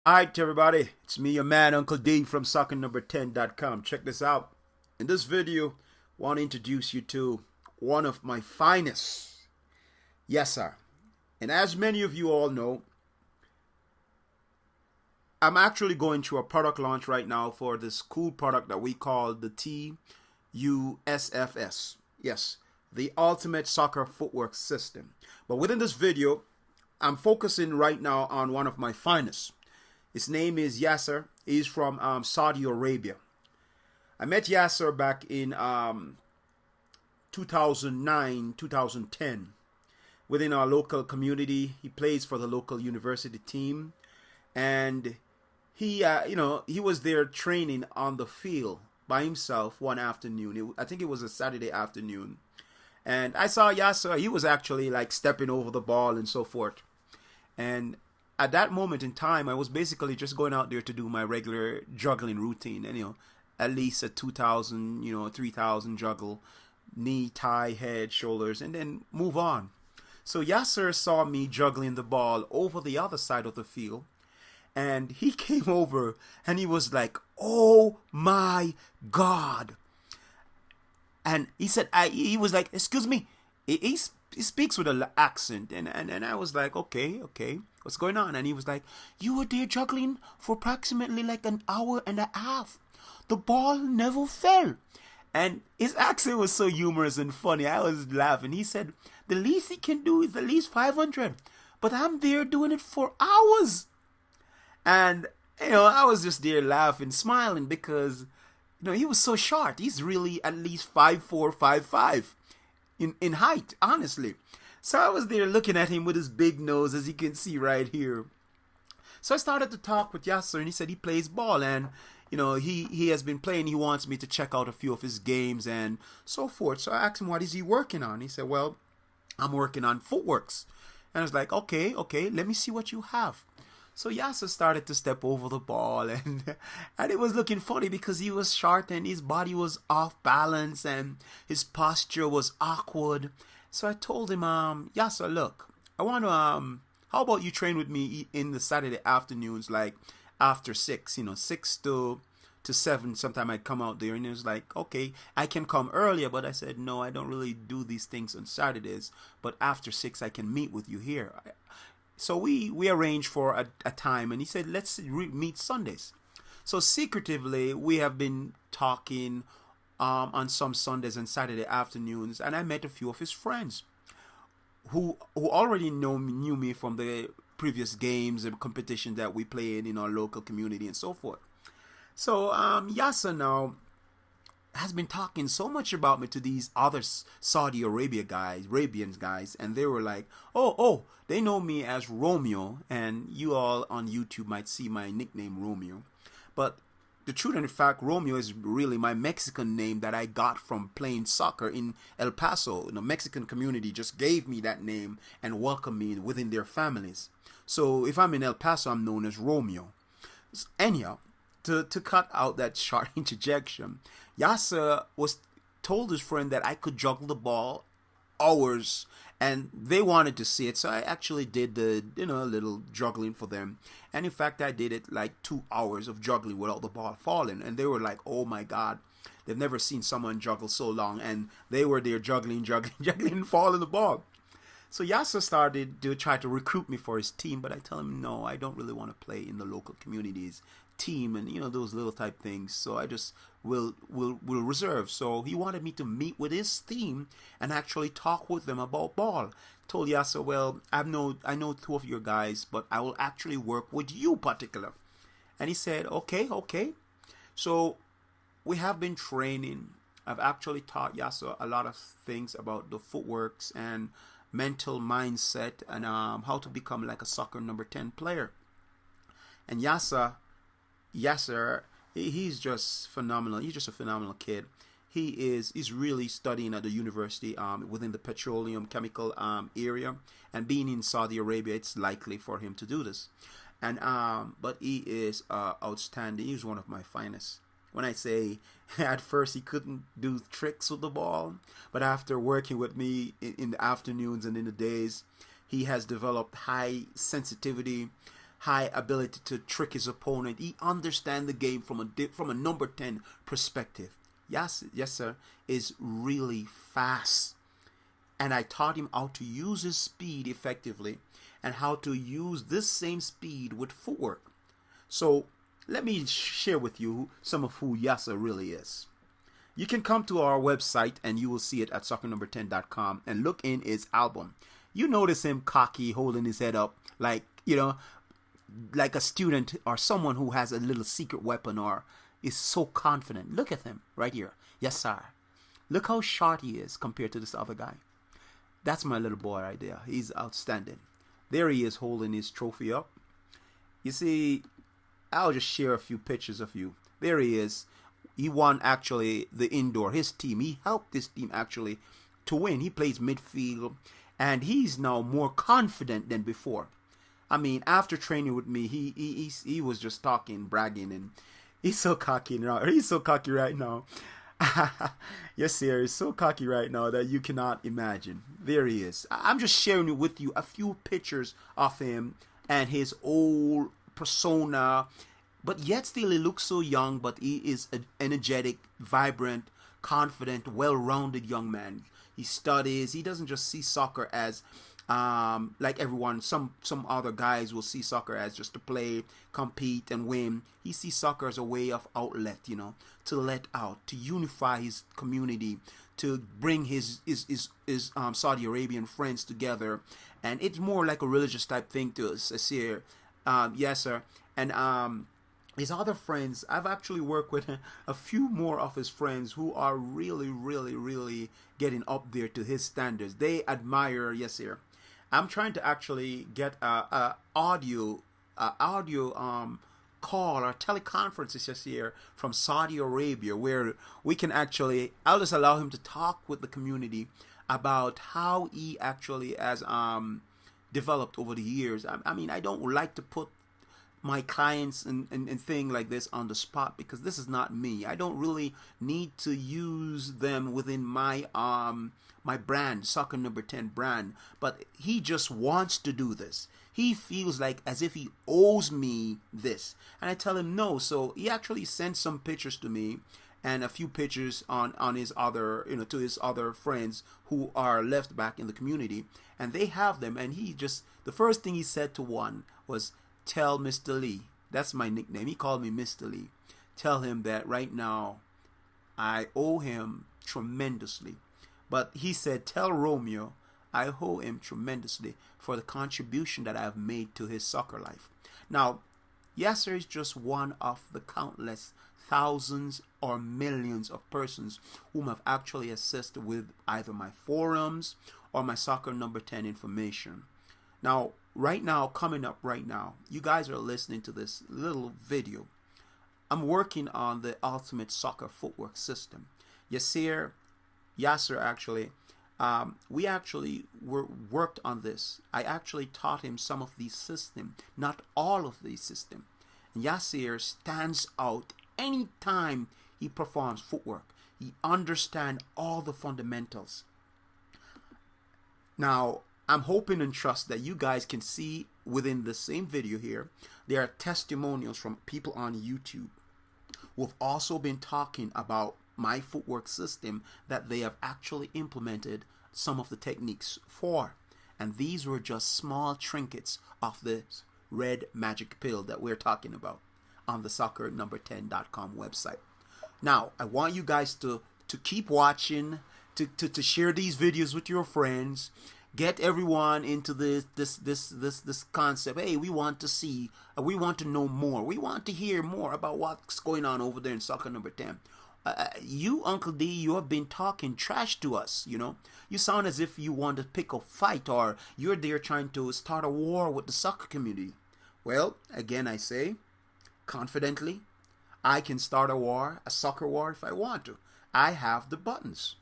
Alright, everybody, it's me, your man, Uncle D from soccer10.com. Check this out. In this video, I want to introduce you to one of my finest, Yasser. And as many of you all know, I'm actually going through a product launch right now for this cool product that we call the TUSFS. Yes, the Ultimate Soccer Footwork System. But within this video, I'm focusing right now on one of my finest. His name is Yasser. He's from Saudi Arabia. I met Yasser back in 2009, 2010 within our local community. He plays for the local university team, and he was there training on the field by himself one afternoon. I think it was a Saturday afternoon, and I saw Yasser. He was actually like stepping over the ball and so forth, and at that moment in time, I was basically just going out there to do my regular juggling routine, and at least a 2,000, 3,000 juggle, knee, thigh, head, shoulders, and then move on. So Yasser saw me juggling the ball over the other side of the field, and he came over and he was like, "Oh my God!" And he said, he was like, "Excuse me." He speaks with an accent, and I was like, okay, what's going on? And he was like, "You were there juggling for approximately like an hour and a half. The ball never fell." And his accent was so humorous and funny. I was laughing. He said, "The least he can do is at least 500, but I'm there doing it for hours." And, I was just there laughing, smiling because, he was so short. He's really at least 5'4", 5'5". In height, honestly. So I was there looking at him with his big nose, as you can see right here. So I started to talk with Yasser, and he said he plays ball, and he has been playing. He wants me to check out a few of his games and so forth. So I asked him, what is he working on? He said, "Well, I'm working on Footworks." And I was like, okay, let me see what you have. So Yasser started to step over the ball, and it was looking funny because he was short and his body was off balance and his posture was awkward. So I told him, Yasser, look, I want to, how about you train with me in the Saturday afternoons, like after 6, 6 to 7, sometime I'd come out there. And he was like, okay, I can come earlier, but I said, no, I don't really do these things on Saturdays, but after 6 I can meet with you here. So we arranged for a time, and he said, let's meet Sundays. So secretively, we have been talking on some Sundays and Saturday afternoons, and I met a few of his friends who already knew me from the previous games and competition that we played in our local community and so forth. So Yasser now has been talking so much about me to these other Saudi Arabian guys, and they were like, oh, they know me as Romeo, and you all on YouTube might see my nickname Romeo. But the truth and the fact, Romeo is really my Mexican name that I got from playing soccer in El Paso. The Mexican community just gave me that name and welcomed me within their families. So if I'm in El Paso, I'm known as Romeo. Anyhow, to cut out that short interjection, Yasser told his friend that I could juggle the ball hours, and they wanted to see it. So I actually did the little juggling for them, and in fact I did it like 2 hours of juggling without the ball falling, and they were like, "Oh my God, they've never seen someone juggle so long," and they were there juggling, and falling the ball. So Yasser started to try to recruit me for his team, but I tell him, no, I don't really want to play in the local communities team and those little type things. So I just will reserve. So he wanted me to meet with his team and actually talk with them about ball. Told Yasser, well, I know 2 of your guys, but I will actually work with you particular. And he said, okay. So we have been training. I've actually taught Yasser a lot of things about the footworks and mental mindset and how to become like a soccer number 10 player. And Yasser, he's just phenomenal. He's just a phenomenal kid. He's really studying at the university within the petroleum chemical area, and being in Saudi Arabia, it's likely for him to do this. And but he is outstanding. He's one of my finest. When I say at first he couldn't do tricks with the ball, but after working with me in the afternoons and in the days, he has developed high sensitivity, high ability to trick his opponent. He understands the game from a number 10 perspective. Yasser is really fast. And I taught him how to use his speed effectively and how to use this same speed with footwork. So let me share with you some of who Yasser really is. You can come to our website and you will see it at soccernumber10.com and look in his album. You notice him cocky, holding his head up like, like a student or someone who has a little secret weapon or is so confident. Look at him right here. Yes, sir. Look how short he is compared to this other guy. That's my little boy right there. He's outstanding. There he is holding his trophy up. You see, I'll just share a few pictures of you. There he is. He won actually the indoor. His team, he helped this team actually to win. He plays midfield and he's now more confident than before. I mean, after training with me, he was just talking, bragging, and he's so cocky now. He's so cocky right now. Yes, sir. He's so cocky right now that you cannot imagine. There he is. I'm just sharing with you a few pictures of him and his old persona. But yet still he looks so young, but he is an energetic, vibrant, confident, well-rounded young man. He studies. He doesn't just see soccer as like everyone, some other guys will see soccer as just to play, compete, and win. He sees soccer as a way of outlet, to let out, to unify his community, to bring his Saudi Arabian friends together. And it's more like a religious type thing to us, Yasser. Yasser. And his other friends, I've actually worked with a few more of his friends who are really, really, really getting up there to his standards. They admire Yasser. I'm trying to actually get a audio call or teleconferences Yasser from Saudi Arabia where we can actually, I'll just allow him to talk with the community about how he actually has developed over the years. I mean, I don't like to put my clients and thing like this on the spot because this is not me. I don't really need to use them within my my brand, Soccer Number 10 brand, but he just wants to do this. He feels like as if he owes me this, and I tell him no. So he actually sent some pictures to me and a few pictures on his other, to his other friends who are left back in the community, and they have them. And he just, the first thing he said to one was, "Tell Mr. Lee," that's my nickname, he called me Mr. Lee, "tell him that right now I owe him tremendously." But he said, "Tell Romeo I owe him tremendously for the contribution that I have made to his soccer life." Now, Yasser is just one of the countless thousands or millions of persons whom have actually assisted with either my forums or my Soccer Number 10 information. Now, right now, coming up right now, you guys are listening to this little video. I'm working on the ultimate soccer footwork system. Yasser actually, we actually worked on this. I actually taught him some of these systems, not all of these systems. And Yasser stands out anytime he performs footwork. He understands all the fundamentals. Now, I'm hoping and trust that you guys can see within the same video here, there are testimonials from people on YouTube who have also been talking about my footwork system that they have actually implemented some of the techniques for. And these were just small trinkets of this red magic pill that we're talking about on the soccernumber10.com website. Now, I want you guys to keep watching, to share these videos with your friends. Get everyone into this concept. Hey, we want to see, we want to know more. We want to hear more about what's going on over there in Soccer Number 10. You, Uncle D, you have been talking trash to us, You sound as if you want to pick a fight or you're there trying to start a war with the soccer community. Well, again, I say, confidently, I can start a war, a soccer war if I want to. I have the buttons.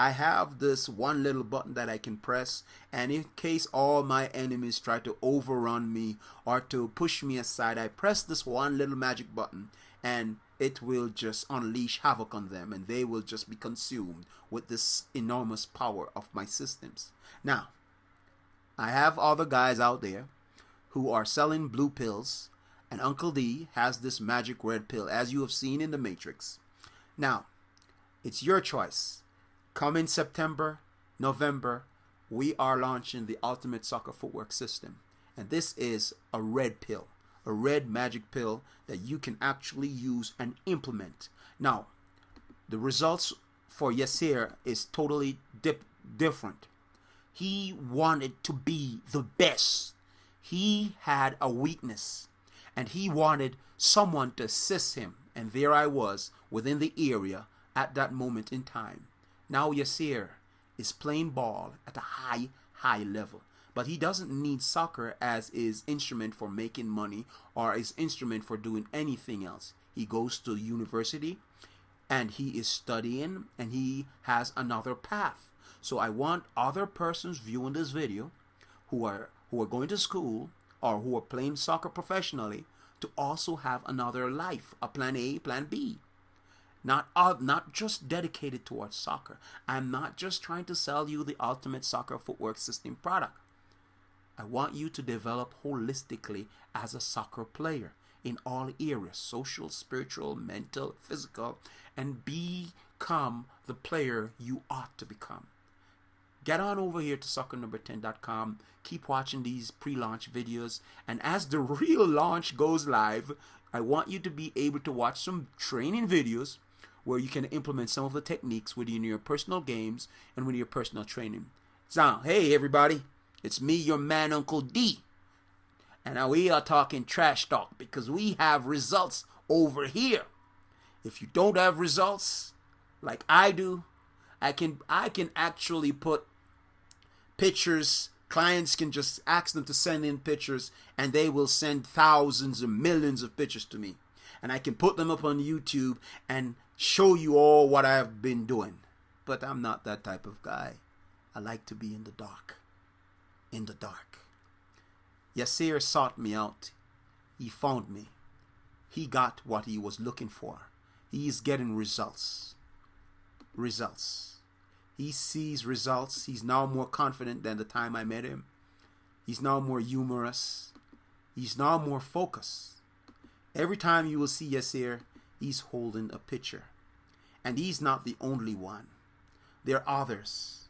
I have this one little button that I can press, and in case all my enemies try to overrun me or to push me aside, I press this one little magic button, and it will just unleash havoc on them, and they will just be consumed with this enormous power of my systems. Now, I have other guys out there who are selling blue pills, and Uncle D has this magic red pill, as you have seen in the Matrix. Now, it's your choice. Come in September, November, we are launching the Ultimate Soccer Footwork System. And this is a red pill, a red magic pill that you can actually use and implement. Now, the results for Yasser is totally different. He wanted to be the best. He had a weakness, and he wanted someone to assist him. And there I was within the area at that moment in time. Now Yasser is playing ball at a high level. But he doesn't need soccer as his instrument for making money or his instrument for doing anything else. He goes to university and he is studying and he has another path. So I want other persons viewing this video who are going to school or who are playing soccer professionally to also have another life, a plan A, plan B. Not just dedicated towards soccer. I'm not just trying to sell you the Ultimate Soccer Footwork System product. I want you to develop holistically as a soccer player in all areas, social, spiritual, mental, physical, and become the player you ought to become. Get on over here to soccernumber10.com. Keep watching these pre-launch videos. And as the real launch goes live, I want you to be able to watch some training videos where you can implement some of the techniques within your personal games and with your personal training. So, hey everybody, it's me, your man, Uncle D. And now we are talking trash talk because we have results over here. If you don't have results like I do, I can actually put pictures. Clients can just ask them to send in pictures and they will send thousands and millions of pictures to me. And I can put them up on YouTube and show you all what I have been doing. But I'm not that type of guy. I like to be in the dark. In the dark. Yasser sought me out. He found me. He got what he was looking for. He is getting results. Results. He sees results. He's now more confident than the time I met him. He's now more humorous. He's now more focused. Every time you will see Yasser, he's holding a picture. And he's not the only one. There are others.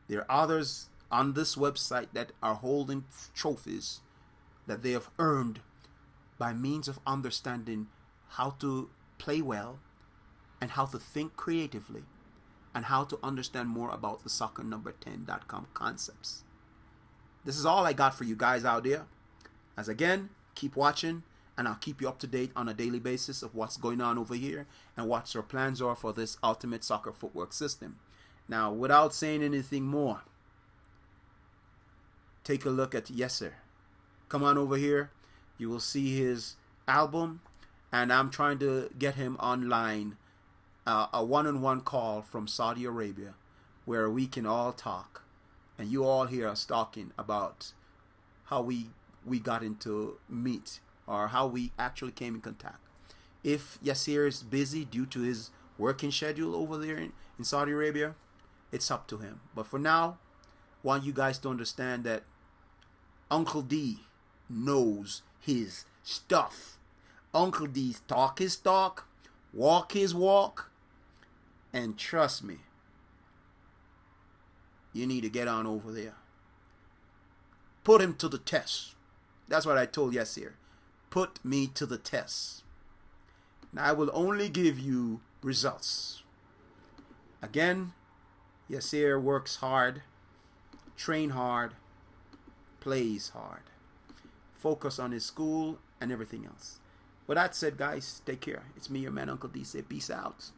There are others on this website that are holding trophies that they have earned by means of understanding how to play well and how to think creatively and how to understand more about the soccernumber10.com concepts. This is all I got for you guys out there. As again, keep watching and I'll keep you up to date on a daily basis of what's going on over here and what our plans are for this Ultimate Soccer Footwork System. Now, without saying anything more, take a look at Yasser. Come on over here. You will see his album, and I'm trying to get him online, a one-on-one call from Saudi Arabia, where we can all talk, and you all hear us talking about how we got into meet or how we actually came in contact. If Yasser is busy due to his working schedule over there in Saudi Arabia, it's up to him. But for now, I want you guys to understand that Uncle D knows his stuff. Uncle D's talk his talk, walk his walk, and trust me, you need to get on over there. Put him to the test. That's what I told Yasser. Put me to the test. Now I will only give you results. Again, Yasser works hard, train hard, plays hard, focus on his school and everything else. With that said, guys, take care. It's me, your man, Uncle D. Say peace out.